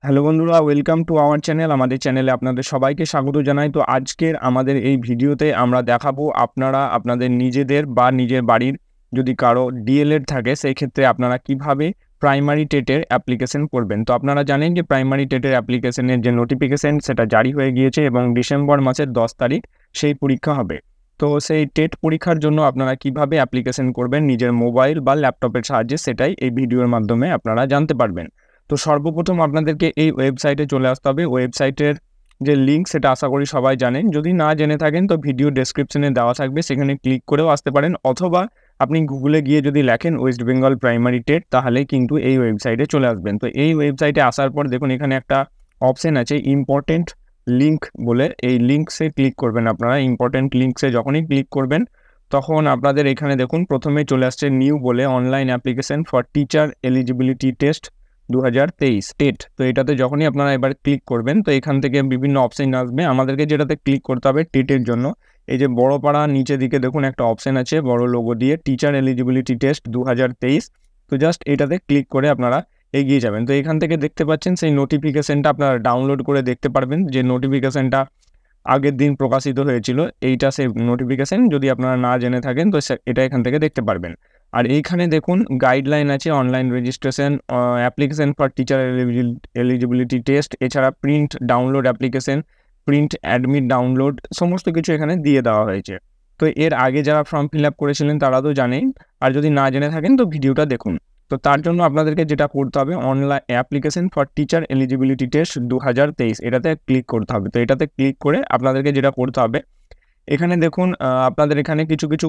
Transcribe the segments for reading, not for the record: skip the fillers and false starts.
Hello বন্ধুরা, welcome to our channel. আমাদের চ্যানেলে আপনাদের সবাইকে স্বাগত জানাই। তো আজকের আমাদের এই ভিডিওতে আমরা দেখাবো আপনারা আপনাদের নিজেদের বা নিজের বাড়ির যদি কারো ডিএলএড থাকে সেই ক্ষেত্রে আপনারা কিভাবে প্রাইমারি টেটের অ্যাপ্লিকেশন করবেন। তো আপনারা জানেন যে প্রাইমারি টেটের অ্যাপ্লিকেশনের যে নোটিফিকেশন সেটা জারি হয়ে গিয়েছে এবং ডিসেম্বর মাসের 10 তারিখ সেই পরীক্ষা হবে। তো সেই টেট পরীক্ষার জন্য আপনারা কিভাবে অ্যাপ্লিকেশন করবেন নিজের মোবাইল বা ল্যাপটপের সাহায্যে, সেটাই এই ভিডিওর মাধ্যমে আপনারা জানতে পারবেন। তো সর্বপ্রথম আপনাদেরকে এই ওয়েবসাইটে চলে আসতে হবে। ওয়েবসাইটের যে লিঙ্ক সেটা আশা করি সবাই জানেন। যদি না জেনে থাকেন তো ভিডিও ডেসক্রিপশনে দেওয়া থাকবে, সেখানে ক্লিক করেও আসতে পারেন, অথবা আপনি গুগলে গিয়ে যদি লেখেন ওয়েস্ট বেঙ্গল প্রাইমারি টেট তাহলে কিন্তু এই ওয়েবসাইটে চলে আসবেন। তো এই ওয়েবসাইটে আসার পর দেখুন এখানে একটা অপশন আছে ইম্পর্টেন্ট লিঙ্ক বলে, এই লিঙ্কসে ক্লিক করবেন আপনারা। ইম্পর্টেন্ট লিঙ্কসে যখনই ক্লিক করবেন তখন আপনাদের এখানে দেখুন প্রথমে চলে আসছে নিউ বলে, online application for teacher eligibility test 2023 TET. তো এটাতে যখনই আপনারা এবার ক্লিক করবেন তো এখান থেকে বিভিন্ন অপশন আসবে। আমাদেরকে যেটাতে ক্লিক করতে হবে টেটের জন্য, এই যে বড় পাড়া নিচে দিকে দেখুন একটা অপশন আছে বড় লোগো দিয়ে, টিচার এলিজিবিলিটি টেস্ট 2023। তো জাস্ট এটাতে ক্লিক করে আপনারা এগিয়ে যাবেন। তো এখান থেকে দেখতে পাচ্ছেন সেই নোটিফিকেশনটা আপনারা ডাউনলোড করে দেখতে পারবেন, যে নোটিফিকেশনটা আগের দিন প্রকাশিত হয়েছিল, এইটা সেই নোটিফিকেশন। যদি আপনারা না জেনে থাকেন তো এটা এখান থেকে দেখতে পারবেন। আর এইখানে দেখুন গাইডলাইন আছে, online registration, application for teacher eligibility test, এছাড়া print download application, print admit download, সমস্ত কিছু এখানে দিয়ে দেওয়া হয়েছে। তো এর আগে যারা ফর্ম ফিল আপ করেছিলেন তারা তো জানেন, আর যদি না জেনে থাকেন তো ভিডিওটা দেখুন। তো তার জন্য আপনাদেরকে যেটা করতে হবে, online application for teacher eligibility test 2023 এটাতে ক্লিক করতে হবে। তো এটাতে ক্লিক করে আপনাদেরকে যেটা করতে হবে, এখানে দেখুন আপনাদের এখানে কিছু কিছু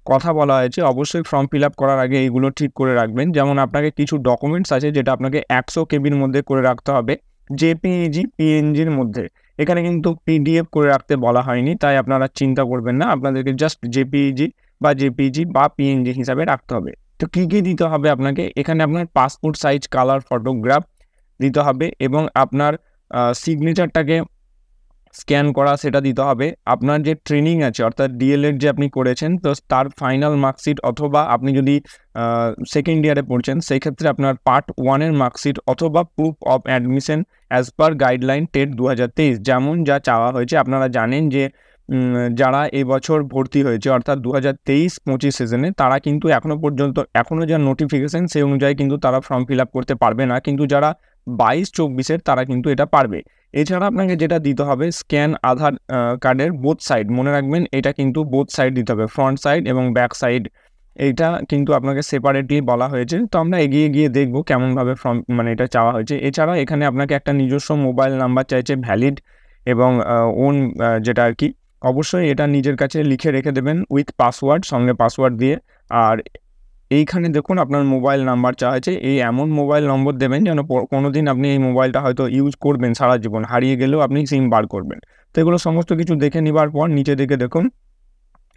কথা বলা হয়েছে। অবশ্যই ফর্ম ফিল আপ করার আগে এইগুলো ঠিক করে রাখবেন। যেমন আপনাকে কিছু ডকুমেন্টস আছে যেটা আপনাকে 100 কেবির মধ্যে করে রাখতে হবে, জেপিইজি পিএনজির মধ্যে। এখানে কিন্তু পিডিএফ করে রাখতে বলা হয়নি, তাই আপনারা চিন্তা করবেন না, আপনাদেরকে জাস্ট জেপিইজি বা পিএনজি হিসাবে রাখতে হবে। তো কী কী দিতে হবে আপনাকে, এখানে আপনার পাসপোর্ট সাইজ কালার ফটোগ্রাফ দিতে হবে এবং আপনার সিগনেচারটাকে স্ক্যান করা সেটা দিতে হবে। আপনার যে ট্রেনিং আছে অর্থাৎ ডিএলএড যে আপনি করেছেন তো তার ফাইনাল মার্কশিট, অথবা আপনি যদি সেকেন্ড ইয়ারে পড়ছেন সেই ক্ষেত্রে আপনার পার্ট 1-এর মার্কশিট, অথবা proof of admission as per guideline TET 2023 যেমন যা চাওয়া হয়েছে। আপনারা জানেন যে যারা এবছর ভর্তি হয়েছে অর্থাৎ 2023-25 সেশনে, তারা কিন্তু এখনও যা নোটিফিকেশান সেই অনুযায়ী কিন্তু তারা ফর্ম ফিল আপ করতে পারবে না, কিন্তু যারা 22-24-এর তারা কিন্তু এটা পারবে। এছাড়া আপনাকে যেটা দিতে হবে স্ক্যান আধার কার্ডের বোথ সাইড, মনে রাখবেন এটা কিন্তু বোথ সাইড দিতে হবে, ফ্রন্ট সাইড এবং ব্যাক সাইড, এইটা কিন্তু আপনাকে সেপারেটলি বলা হয়েছে। তো আমরা এগিয়ে গিয়ে দেখব কেমনভাবে এটা চাওয়া হয়েছে। এছাড়া এখানে আপনাকে একটা নিজস্ব মোবাইল নাম্বার চাইছে, ভ্যালিড এবং ওন, যেটা আর কি অবশ্যই এটা নিজের কাছে লিখে রেখে দেবেন উইথ পাসওয়ার্ড, সঙ্গে পাসওয়ার্ড দিয়ে। আর এইখানে দেখুন আপনার মোবাইল নাম্বার চাওয়া হয়েছে, এই এমন মোবাইল নম্বর দেবেন যেন কোনোদিন আপনি এই মোবাইলটা হয়তো ইউজ করবেন সারা জীবন, হারিয়ে গেলেও আপনি সিম বার করবেন। তো এগুলো সমস্ত কিছু দেখে নেবার পর নিচে দিকে দেখুন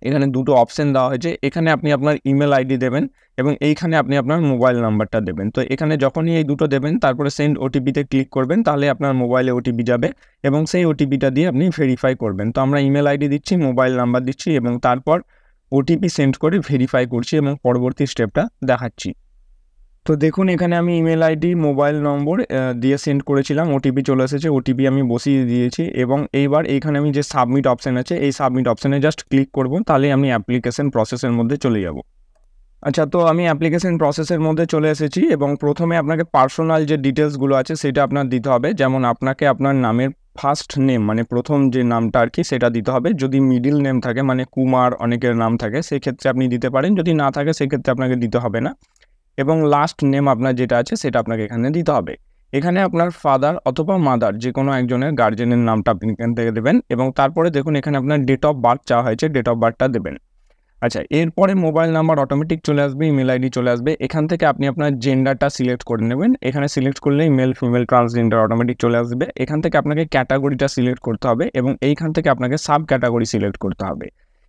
এখানে দুটো অপশন দেওয়া হয়েছে। এখানে আপনি আপনার ইমেল আইডি দেবেন এবং এইখানে আপনি আপনার মোবাইল নাম্বারটা দেবেন। তো এখানে যখনই এই দুটো দেবেন তারপরে সেন্ড ওটিপিতে ক্লিক করবেন, তাহলে আপনার মোবাইলে ওটিপি যাবে এবং সেই ওটিপিটা দিয়ে আপনি ভেরিফাই করবেন। তো আমরা ইমেল আইডি দিচ্ছি, মোবাইল নাম্বার দিচ্ছি এবং তারপর ওটিপি সেন্ড করে ভেরিফাই করছি এবং পরবর্তী স্টেপটা দেখাচ্ছি। তো দেখুন এখানে আমি ইমেল আইডি মোবাইল নম্বর দিয়ে সেন্ড করেছিলাম, ওটিপি চলে এসেছে, ওটিপি আমি বসিয়ে দিয়েছি এবং এইবার এইখানে আমি যে সাবমিট অপশান আছে এই সাবমিট অপশানে জাস্ট ক্লিক করব, তাহলে আমি অ্যাপ্লিকেশন প্রসেসের মধ্যে চলে যাব। আচ্ছা, তো আমি অ্যাপ্লিকেশন প্রসেসের মধ্যে চলে এসেছি এবং প্রথমে আপনাকে পার্সোনাল যে ডিটেলসগুলো আছে সেটা আপনার দিতে হবে। যেমন আপনাকে আপনার নামের ফার্স্ট নেম মানে প্রথম যে নামটা আর কি সেটা দিতে হবে। যদি মিডিল নেম থাকে মানে কুমার অনেকের নাম থাকে সেক্ষেত্রে আপনি দিতে পারেন, যদি না থাকে সেক্ষেত্রে আপনাকে দিতে হবে না। এবং লাস্ট নেম আপনার যেটা আছে সেটা আপনাকে এখানে দিতে হবে। এখানে আপনার ফাদার অথবা মাদার যে কোনো একজনের গার্জেনের নামটা আপনি এখান থেকে দেবেন এবং তারপরে দেখুন এখানে আপনার ডেট অফ বার্থ চাওয়া হয়েছে, ডেট অফ বার্থটা দেবেন। আচ্ছা, এরপরে মোবাইল নাম্বার অটোমেটিক চলে আসবে, ইমেল আইডি চলে আসবে। এখান থেকে আপনি আপনার জেন্ডারটা সিলেক্ট করে নেবেন, এখানে সিলেক্ট করলেই মেল ফিমেল ট্রান্সজেন্ডার অটোমেটিক চলে আসবে। এখান থেকে আপনাকে ক্যাটাগরিটা সিলেক্ট করতে হবে এবং এইখান থেকে আপনাকে সাব ক্যাটাগরি সিলেক্ট করতে হবে।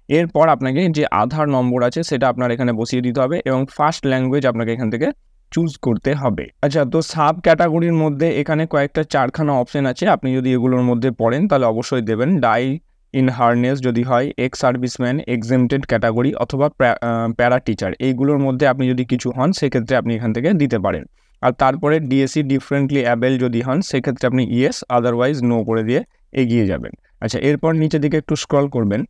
এরপর আপনাকে যে আধার নম্বর আছে সেটা আপনার এখানে বসিয়ে দিতে হবে এবং ফার্স্ট ল্যাঙ্গুয়েজ আপনাকে এখান থেকে চুজ করতে হবে। আচ্ছা, তো সাব ক্যাটাগরির মধ্যে এখানে কয়েকটা 4খানা অপশন আছে, আপনি যদি এগুলোর মধ্যে পড়েন তাহলে অবশ্যই দেবেন। ডাই ইন হারনেস যদি হয়, এক্স সার্ভিসম্যান, এক্সেমটেড ক্যাটাগরি অথবা প্যারা টিচার, এইগুলোর মধ্যে আপনি যদি কিছু হন সেক্ষেত্রে আপনি এখান থেকে দিতে পারেন। আর তারপরে ডিএসসি ডিফারেন্টলি অ্যাবেল যদি হন সেক্ষেত্রে আপনি ইয়েস, আদারওয়াইজ নো করে দিয়ে এগিয়ে যাবেন। আচ্ছা, এরপর নিচের দিকে একটু স্ক্রল করবেন।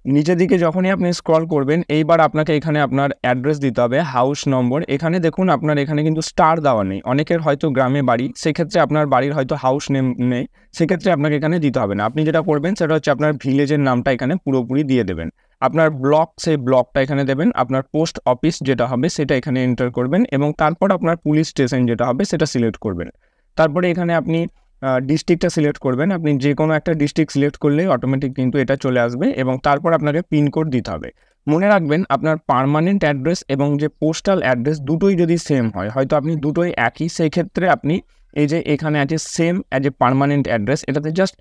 নিচের দিকে যখনই আপনি স্ক্রল করবেন, এইবার আপনাকে এখানে আপনার অ্যাড্রেস দিতে হবে, হাউস নম্বর। এখানে দেখুন আপনার এখানে কিন্তু স্টার দেওয়া নেই, অনেকের হয়তো গ্রামে বাড়ি, সেক্ষেত্রে আপনার বাড়ির হয়তো হাউস নেম নেই, সেক্ষেত্রে আপনাকে এখানে দিতে হবে না। আপনি যেটা করবেন সেটা হচ্ছে আপনার ভিলেজের নামটা এখানে পুরোপুরি দিয়ে দেবেন, আপনার ব্লক সেই ব্লকটা এখানে দেবেন, আপনার পোস্ট অফিস যেটা হবে সেটা এখানে এন্টার করবেন এবং তারপর আপনার পুলিশ স্টেশন যেটা হবে সেটা সিলেক্ট করবেন। তারপরে এখানে আপনি ডিস্ট্রিক্টটা সিলেক্ট করবেন, আপনি যে কোনো একটা ডিস্ট্রিক্ট সিলেক্ট করলেই অটোমেটিক কিন্তু এটা চলে আসবে এবং তারপর আপনাকে পিনকোড দিতে হবে। মনে রাখবেন আপনার পার্মানেন্ট অ্যাড্রেস এবং যে পোস্টাল অ্যাড্রেস দুটোই যদি সেম হয়, হয়তো আপনি দুটোই একই, সেই ক্ষেত্রে আপনি এই যে এখানে আছে same as a permanent address, এটাতে জাস্ট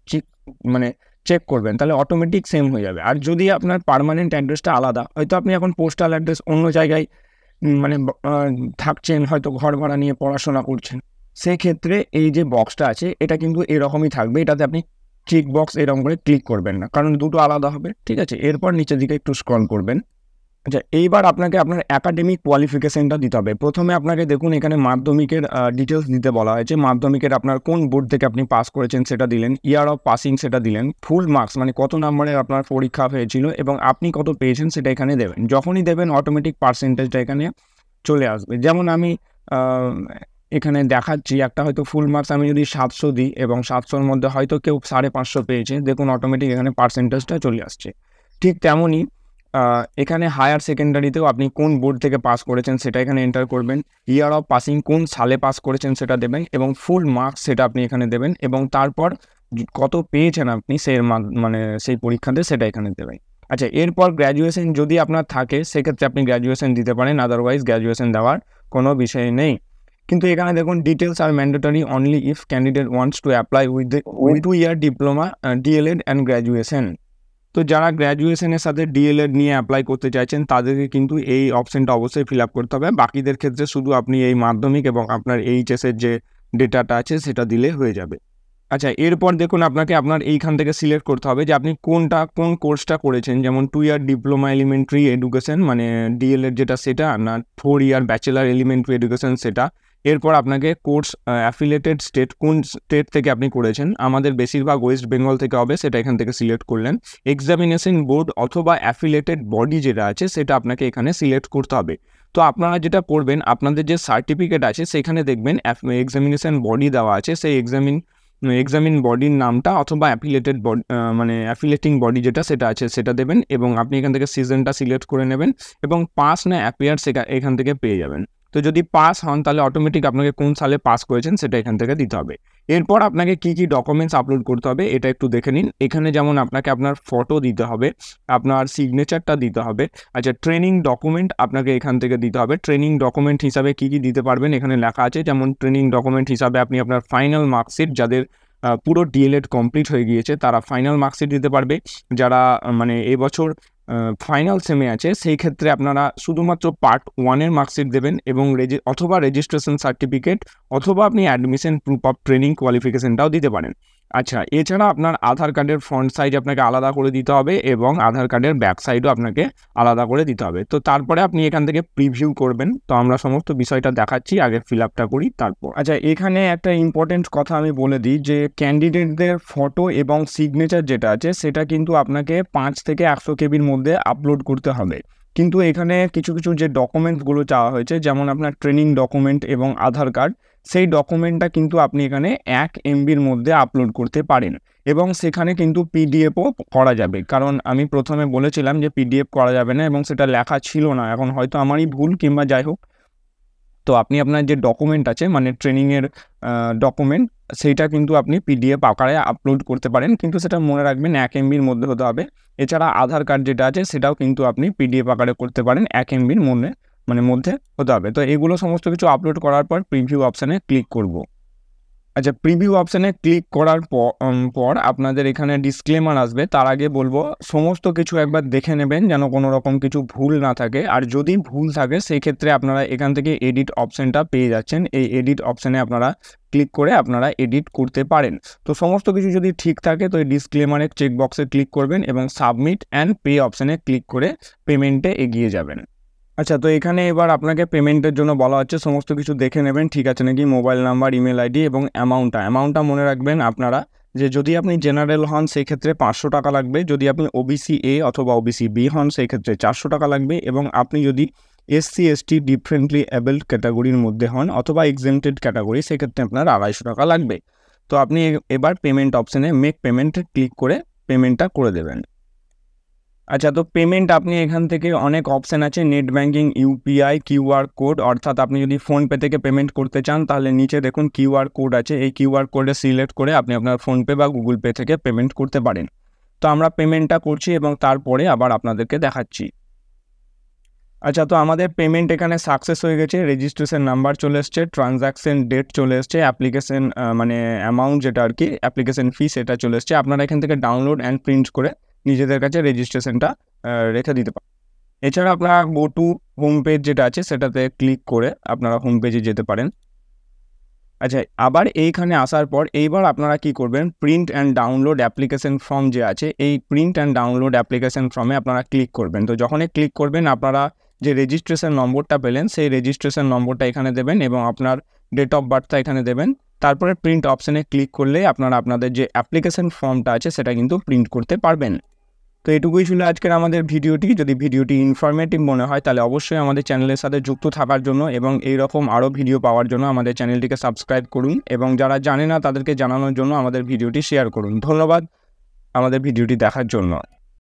চেক করবেন, তাহলে অটোমেটিক সেম হয়ে যাবে। আর যদি আপনার পার্মানেন্ট অ্যাড্রেসটা আলাদা, হয়তো আপনি এখন পোস্টাল অ্যাড্রেস অন্য জায়গায় থাকছেন, হয়তো ঘর ভাড়া নিয়ে পড়াশোনা করছেন, সেক্ষেত্রে এই যে বক্সটা আছে এটা কিন্তু এরকমই থাকবে, এটাতে আপনি চেক বক্স এরকম করে ক্লিক করবেন না, কারণ দুটো আলাদা হবে। ঠিক আছে, এরপর নিচের দিকে একটু স্ক্রল করবেন। আচ্ছা, এইবার আপনাকে আপনার একাডেমিক কোয়ালিফিকেশনটা দিতে হবে। প্রথমে আপনাকে দেখুন এখানে মাধ্যমিকের ডিটেলস দিতে বলা হয়েছে, মাধ্যমিকের আপনার কোন বোর্ড থেকে আপনি পাস করেছেন সেটা দিলেন, ইয়ার অফ পাসিং সেটা দিলেন, ফুল মার্কস মানে কত নম্বরের আপনার পরীক্ষা হয়েছিল এবং আপনি কত পেয়েছেন সেটা এখানে দেবেন। যখনই দেবেন অটোমেটিক পার্সেন্টেজটা এখানে চলে আসবে। যেমন আমি এখানে দেখাচ্ছি একটা, হয়তো ফুল মার্কস আমি যদি 700 দিই এবং 700-র মধ্যে হয়তো কেউ 550 পেয়েছে, দেখুন অটোমেটিক এখানে পার্সেন্টেজটা চলে আসছে। ঠিক তেমনই এখানে হায়ার সেকেন্ডারিতেও আপনি কোন বোর্ড থেকে পাস করেছেন সেটা এখানে এন্টার করবেন, ইয়ার অফ পাসিং কোন সালে পাস করেছেন সেটা দেবেন এবং ফুল মার্কস সেটা আপনি এখানে দেবেন এবং তারপর কত পেয়েছেন আপনি সেই পরীক্ষাতে সেটা এখানে দেবেন। আচ্ছা, এরপর গ্র্যাজুয়েশন যদি আপনার থাকে সেক্ষেত্রে আপনি গ্র্যাজুয়েশন দিতে পারেন, আদারওয়াইজ গ্র্যাজুয়েশন দেওয়ার কোনো বিষয় নেই। কিন্তু এখানে দেখুন details are mandatory only if candidate wants to apply with 2 year diploma, DElEd and graduation. তো যারা গ্র্যাজুয়েশনের সাথে ডিএলএড নিয়ে অ্যাপ্লাই করতে চাইছেন তাদেরকে কিন্তু এই অপশনটা অবশ্যই ফিল আপ করতে হবে। বাকিদের ক্ষেত্রে শুধু আপনি এই মাধ্যমিক এবং আপনার এইচএসের যে ডেটাটা আছে সেটা দিলে হয়ে যাবে। আচ্ছা, এরপর দেখুন আপনাকে আপনার এইখান থেকে সিলেক্ট করতে হবে যে আপনি কোন কোর্সটা করেছেন, যেমন 2 ইয়ার ডিপ্লোমা এলিমেন্টারি এডুকেশন মানে ডিএলএড যেটা সেটা, না 4 ইয়ার ব্যাচেলার এলিমেন্টারি এডুকেশন সেটা। এরপর আপনাকে কোর্স অ্যাফিলিয়েটেড স্টেট, কোন স্টেট থেকে আপনি করেছেন, আমাদের বেশিরভাগ ওয়েস্ট বেঙ্গল থেকে হবে, সেটা এখান থেকে সিলেক্ট করলেন। এক্সামিনেশন বোর্ড অথবা অ্যাফিলিয়েটেড বডি যেটা আছে সেটা আপনাকে এখানে সিলেক্ট করতে হবে। তো আপনারা যেটা করবেন, আপনাদের যে সার্টিফিকেট আছে সেখানে দেখবেন এক্সামিনেশন বডি দেওয়া আছে, সেই এক্সামিন বডির নামটা অথবা অ্যাফিলিয়েটেড বডি অ্যাফিলিয়েটিং বডি যেটা সেটা আছে সেটা দেবেন এবং আপনি এখান থেকে সিজনটা সিলেক্ট করে নেবেন এবং পাস না অ্যাপিয়ার এখান থেকে পেয়ে যাবেন। তো যদি পাস হন তাহলে অটোমেটিক আপনাকে কোন সালে পাস করেছেন সেটা এখান থেকে দিতে হবে। এরপর আপনাকে কি কি ডকুমেন্টস আপলোড করতে হবে এটা একটু দেখে নিন। এখানে যেমন আপনাকে আপনার ফটো দিতে হবে, আপনার সিগনেচারটা দিতে হবে। আচ্ছা, ট্রেনিং ডকুমেন্ট আপনাকে এখান থেকে দিতে হবে। ট্রেনিং ডকুমেন্ট হিসাবে কি কি দিতে পারবেন এখানে লেখা আছে, যেমন ট্রেনিং ডকুমেন্ট হিসাবে আপনি আপনার ফাইনাল মার্কশিট, যাদের পুরো ডিএলএড কমপ্লিট হয়ে গিয়েছে তারা ফাইনাল মার্কশিট দিতে পারবে। যারা এবছর ফাইনাল সেমে আছে সেই ক্ষেত্রে আপনারা শুধুমাত্র পার্ট 1-এর মার্কশিট দেবেন এবং অথবা রেজিস্ট্রেশন সার্টিফিকেট অথবা আপনি অ্যাডমিশন প্রুফ অফ ট্রেনিং কোয়ালিফিকেশনটাও দিতে পারেন। আচ্ছা, এছাড়া আপনার আধার কার্ডের ফ্রন্ট সাইজ আপনাকে আলাদা করে দিতে হবে এবং আধার কার্ডের ব্যাক সাইডও আপনাকে আলাদা করে দিতে হবে। তো তারপরে আপনি এখান থেকে প্রিভিউ করবেন। তো আমরা সমস্ত বিষয়টা দেখাচ্ছি, আগে ফিল আপটা করি তারপর। আচ্ছা, এখানে একটা ইম্পর্টেন্ট কথা আমি বলে দিই যে ক্যান্ডিডেটদের ফটো এবং সিগনেচার যেটা আছে সেটা কিন্তু আপনাকে 5 থেকে 100 কেবির মধ্যে আপলোড করতে হবে। কিন্তু এখানে কিছু কিছু যে ডকুমেন্টসগুলো চাওয়া হয়েছে, যেমন আপনার ট্রেনিং ডকুমেন্ট এবং আধার কার্ড, সেই ডকুমেন্টটা কিন্তু আপনি এখানে 1 MBর মধ্যে আপলোড করতে পারেন এবং সেখানে কিন্তু পিডিএফও করা যাবে। কারণ আমি প্রথমে বলেছিলাম যে পিডিএফ করা যাবে না এবং সেটা লেখা ছিল না, এখন হয়তো আমারই ভুল কিংবা যাই হোক। তো আপনি আপনার যে ডকুমেন্ট আছে মানে ট্রেনিংয়ের ডকুমেন্ট, সেইটা কিন্তু আপনি পিডিএফ আকারে আপলোড করতে পারেন, কিন্তু সেটা মনে রাখবেন 1 MBর মধ্যে হতে হবে। এছাড়া আধার কার্ড যেটা আছে সেটাও কিন্তু আপনি পিডিএফ আকারে করতে পারেন, 1 MBর মধ্যে হতে হবে। তো এগুলো সমস্ত কিছু আপলোড করার পর প্রিভিউ অপশানে ক্লিক করব। আচ্ছা, প্রিভিউ অপশানে ক্লিক করার পর আপনাদের এখানে ডিসক্লেমার আসবে। তার আগে বলবো সমস্ত কিছু একবার দেখে নেবেন যেন কোনো রকম কিছু ভুল না থাকে, আর যদি ভুল থাকে সেই ক্ষেত্রে আপনারা এখান থেকে এডিট অপশানটা পেয়ে যাচ্ছেন। এই এডিট অপশানে আপনারা ক্লিক করে আপনারা এডিট করতে পারেন। তো সমস্ত কিছু যদি ঠিক থাকে তো এই ডিসক্লেমারে চেকবক্সে ক্লিক করবেন এবং সাবমিট অ্যান্ড পে অপশানে ক্লিক করে পেমেন্টে এগিয়ে যাবেন। আচ্ছা, তো এখানে এবার আপনাকে পেমেন্টের জন্য বলা হচ্ছে সমস্ত কিছু দেখে নেবেন ঠিক আছে নাকি, মোবাইল নাম্বার, ইমেল আইডি এবং অ্যামাউন্টটা মনে রাখবেন আপনারা, যে যদি আপনি জেনারেল হন সেই ক্ষেত্রে 500 টাকা লাগবে, যদি আপনি ওবিসি এ অথবা ওবিসি বি হন সেই ক্ষেত্রে 400 টাকা লাগবে, এবং আপনি যদি এসসি এসটি ডিফারেন্টলি অ্যাবেলড ক্যাটাগরির মধ্যে হন অথবা এক্সেমটেড ক্যাটাগরি সেক্ষেত্রে আপনার 250 টাকা লাগবে। তো আপনি এবার পেমেন্ট অপশানে মেক পেমেন্টে ক্লিক করে পেমেন্টটা করে দেবেন। আচ্ছা, তো পেমেন্ট আপনি এখান থেকে অনেক অপশান আছে, net banking, UPI, QR code, অর্থাৎ আপনি যদি ফোনপে থেকে পেমেন্ট করতে চান তাহলে নিচে দেখুন কিউআর কোড আছে, এই কিউআর কোডে সিলেক্ট করে আপনি আপনার ফোনপে বা গুগল পে থেকে পেমেন্ট করতে পারেন। তো আমরা পেমেন্টটা করছি এবং তারপরে আবার আপনাদেরকে দেখাচ্ছি। আচ্ছা, তো আমাদের পেমেন্ট এখানে সাকসেস হয়ে গেছে, রেজিস্ট্রেশন নাম্বার চলে এসছে, ট্রানজ্যাকশন ডেট চলে এসছে, অ্যাপ্লিকেশন মানে অ্যামাউন্ট যেটা আর কি অ্যাপ্লিকেশন ফি সেটা চলে এসছে। আপনারা এখান থেকে ডাউনলোড অ্যান্ড প্রিন্ট করে নিজেদের কাছে রেজিস্ট্রেশনটা রেখে দিতে পারেন। এছাড়া আপনারা গো টু হোম পেজ যেটা আছে সেটাতে ক্লিক করে আপনারা হোম পেজে যেতে পারেন। আচ্ছা, আবার এইখানে আসার পর এইবার আপনারা কি করবেন, print and download application form যে আছে এই প্রিন্ট অ্যান্ড ডাউনলোড অ্যাপ্লিকেশন ফর্মে আপনারা ক্লিক করবেন। তো যখনই ক্লিক করবেন আপনারা যে রেজিস্ট্রেশন নম্বরটা পেলেন সেই রেজিস্ট্রেশন নম্বরটা এখানে দেবেন এবং আপনার ডেট অফ বার্থটা এখানে দেবেন। তারপরে প্রিন্ট অপশানে ক্লিক করলে আপনারা আপনাদের যে অ্যাপ্লিকেশন ফর্মটা আছে সেটা কিন্তু প্রিন্ট করতে পারবেন। তো এটুকুই ছিল আজকের আমাদের ভিডিওটি। যদি ভিডিওটি ইনফরমেটিভ মনে হয় তাহলে অবশ্যই আমাদের চ্যানেলের সাথে যুক্ত থাকার জন্য এবং এইরকম আরও ভিডিও পাওয়ার জন্য আমাদের চ্যানেলটিকে সাবস্ক্রাইব করুন এবং যারা জানে না তাদেরকে জানানোর জন্য আমাদের ভিডিওটি শেয়ার করুন। ধন্যবাদ আমাদের ভিডিওটি দেখার জন্য।